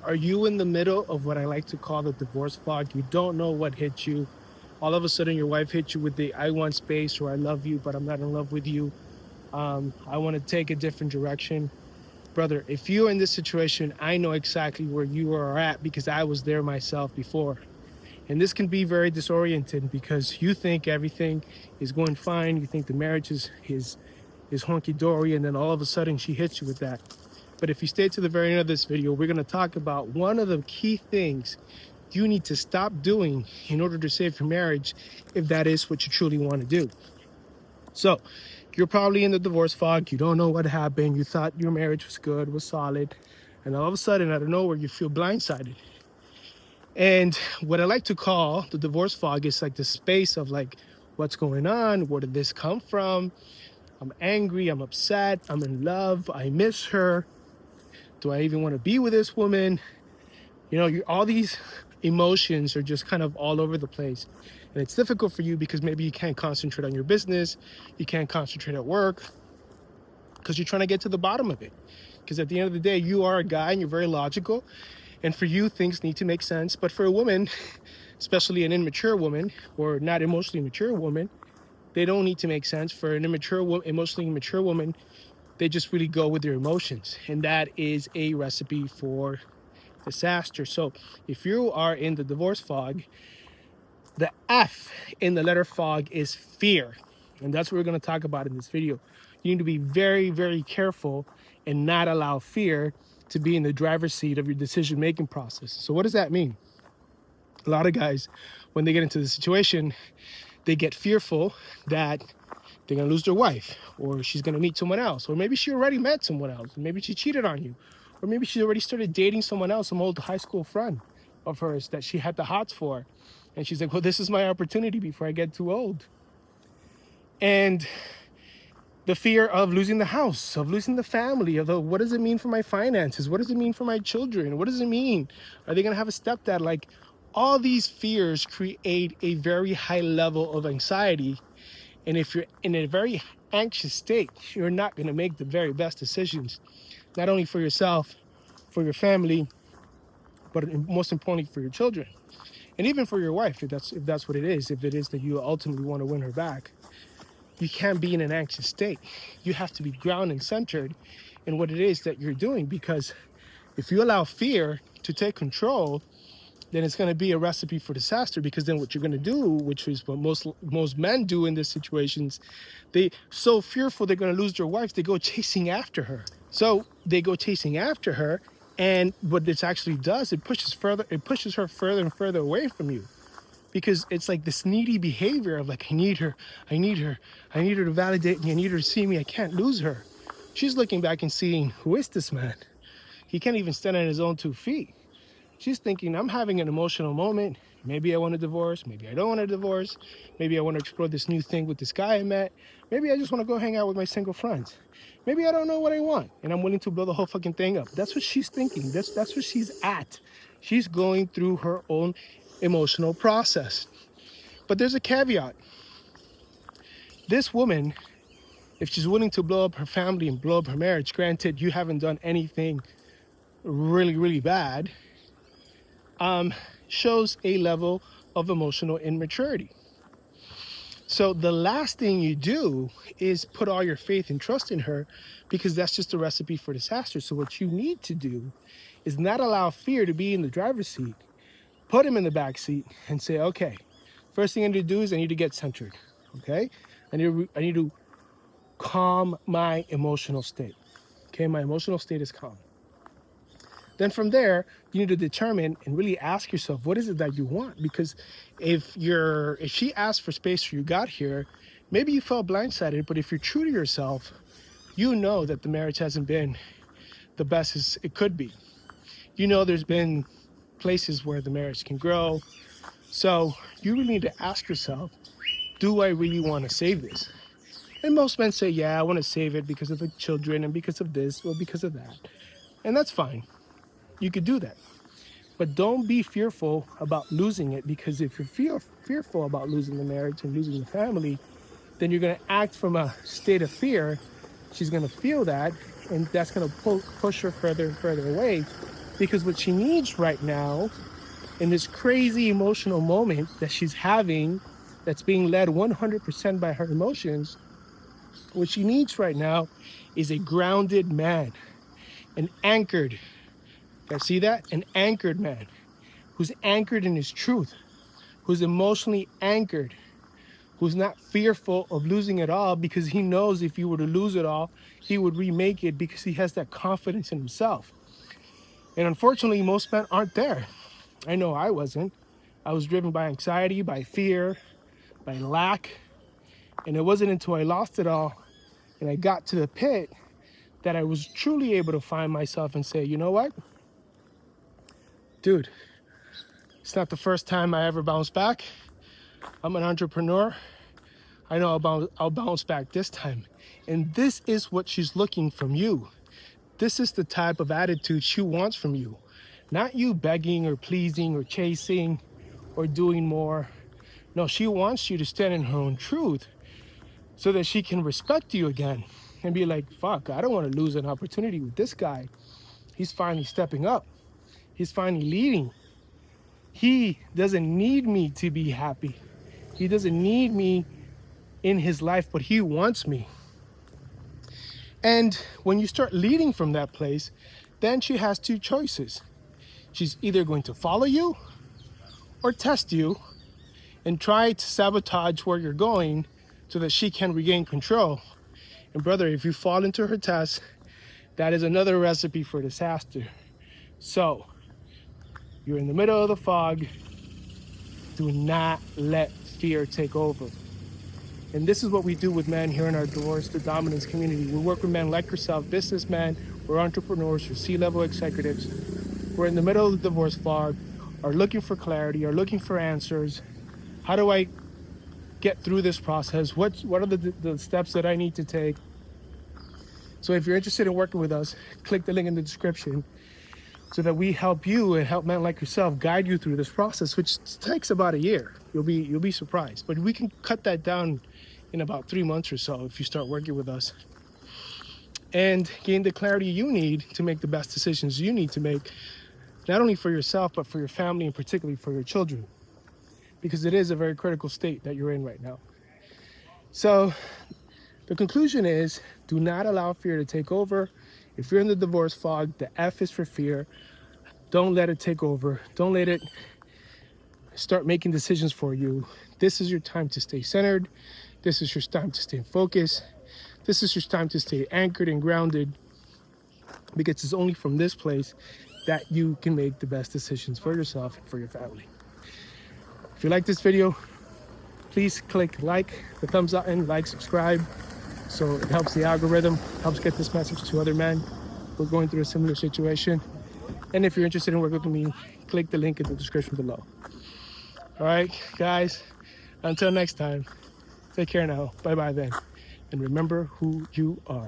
Are you in the middle of what I like to call the divorce fog? You don't know what hit you. All of a sudden, your wife hit you with the I want space or I love you, but I'm not in love with you. I want to take a different direction. Brother, if you're in this situation, I know exactly where you are at because I was there myself before. And this can be very disorienting because you think everything is going fine. You think the marriage is honky dory, and then all of a sudden she hits you with that. But if you stay to the very end of this video, we're going to talk about one of the key things you need to stop doing in order to save your marriage, if that is what you truly want to do. So, you're probably in the divorce fog. You don't know what happened. You thought your marriage was good, was solid, and all of a sudden, out of nowhere, you feel blindsided. And what I like to call the divorce fog is like the space of like, what's going on? Where did this come from? I'm angry. I'm upset. I'm in love. I miss her. Do I even want to be with this woman? All these emotions are just kind of all over the place. And it's difficult for you because maybe you can't concentrate on your business. You can't concentrate at work because you're trying to get to the bottom of it. Because at the end of the day, you are a guy and you're very logical. And for you, things need to make sense. But for a woman, especially an immature woman or not emotionally mature woman, they don't need to make sense. For an emotionally immature woman, they just really go with their emotions. And that is a recipe for disaster. So if you are in the divorce fog, the F in the letter fog is fear. And that's what we're going to talk about in this video. You need to be very, very careful and not allow fear to be in the driver's seat of your decision-making process. So what does that mean? A lot of guys, when they get into the situation, they get fearful that they're going to lose their wife, or she's going to meet someone else, or maybe she already met someone else, maybe she cheated on you, or maybe she already started dating someone else, some old high school friend of hers that she had the hots for. And she's like, well, this is my opportunity before I get too old. And the fear of losing the house, of losing the family, of what does it mean for my finances? What does it mean for my children? What does it mean? Are they going to have a stepdad? Like, all these fears create a very high level of anxiety. And if you're in a very anxious state, you're not going to make the very best decisions, not only for yourself, for your family, but most importantly for your children. And even for your wife, if that's what it is, if it is that you ultimately want to win her back. You can't be in an anxious state. You have to be grounded and centered in what it is that you're doing, because if you allow fear to take control, then it's going to be a recipe for disaster. Because then what you're going to do, which is what most men do in these situations, they so fearful they're going to lose their wife, they go chasing after her. So they go chasing after her, and what this actually does, it pushes her further and further away from you. Because it's like this needy behavior of like, I need her to validate me, I need her to see me, I can't lose her. She's looking back and seeing, who is this man? He can't even stand on his own 2 feet. She's thinking, I'm having an emotional moment. Maybe I want a divorce, maybe I don't want a divorce, maybe I want to explore this new thing with this guy I met, maybe I just want to go hang out with my single friends. Maybe I don't know what I want, and I'm willing to blow the whole fucking thing up. That's what she's thinking. That's where she's at. She's going through her own emotional process. But there's a caveat. This woman, if she's willing to blow up her family and blow up her marriage, granted you haven't done anything really, really bad, shows a level of emotional immaturity. So the last thing you do is put all your faith and trust in her, because that's just a recipe for disaster. So what you need to do is not allow fear to be in the driver's seat. Put him in the back seat and say, okay, first thing I need to do is I need to get centered. Okay, I need to calm my emotional state. Okay, my emotional state is calm. Then from there, you need to determine and really ask yourself, what is it that you want? Because if she asked for space or you got here, maybe you felt blindsided, but if you're true to yourself, you know that the marriage hasn't been the best as it could be. You know there's been places where the marriage can grow. So you really need to ask yourself, do I really want to save this? And most men say, yeah, I want to save it because of the children and because of this or because of that. And that's fine. You could do that. But don't be fearful about losing it, because if you're fearful about losing the marriage and losing the family, then you're going to act from a state of fear. She's going to feel that, and that's going to push her further and further away. Because what she needs right now, in this crazy emotional moment that she's having, that's being led 100% by her emotions, what she needs right now is a grounded man, an anchored, guys see that? An anchored man who's anchored in his truth, who's emotionally anchored, who's not fearful of losing it all, because he knows if he were to lose it all, he would remake it, because he has that confidence in himself. And unfortunately, most men aren't there. I know I wasn't. I was driven by anxiety, by fear, by lack. And it wasn't until I lost it all and I got to the pit that I was truly able to find myself and say, you know what? Dude, it's not the first time I ever bounced back. I'm an entrepreneur. I know I'll bounce back this time. And this is what she's looking from you. This is the type of attitude she wants from you. Not you begging or pleasing or chasing or doing more. No, she wants you to stand in her own truth so that she can respect you again and be like, fuck, I don't want to lose an opportunity with this guy. He's finally stepping up. He's finally leading. He doesn't need me to be happy. He doesn't need me in his life, but he wants me. And when you start leading from that place, then she has two choices. She's either going to follow you or test you and try to sabotage where you're going so that she can regain control. And brother, if you fall into her test, that is another recipe for disaster. So you're in the middle of the fog. Do not let fear take over. And this is what we do with men here in our Divorce to Dominance community. We work with men like yourself, businessmen, we're entrepreneurs, we're C-level executives. We're in the middle of the divorce fog, are looking for clarity, are looking for answers. How do I get through this process? What are the steps that I need to take? So if you're interested in working with us, click the link in the description so that we help you and help men like yourself guide you through this process, which takes about a year. You'll be surprised, but we can cut that down in about 3 months or so if you start working with us, and gain the clarity you need to make the best decisions you need to make, not only for yourself, but for your family and particularly for your children, because it is a very critical state that you're in right now. So the conclusion is, do not allow fear to take over. If you're in the divorce fog, the F is for fear. Don't let it take over. Don't let it start making decisions for you. This is your time to stay centered. This is your time to stay focused. This is your time to stay anchored and grounded, because it's only from this place that you can make the best decisions for yourself and for your family. If you like this video, please click like, the thumbs up, and like, subscribe, so it helps the algorithm, helps get this message to other men who are going through a similar situation. And if you're interested in working with me, click the link in the description below. All right, guys, until next time, take care now. Bye-bye then. And remember who you are.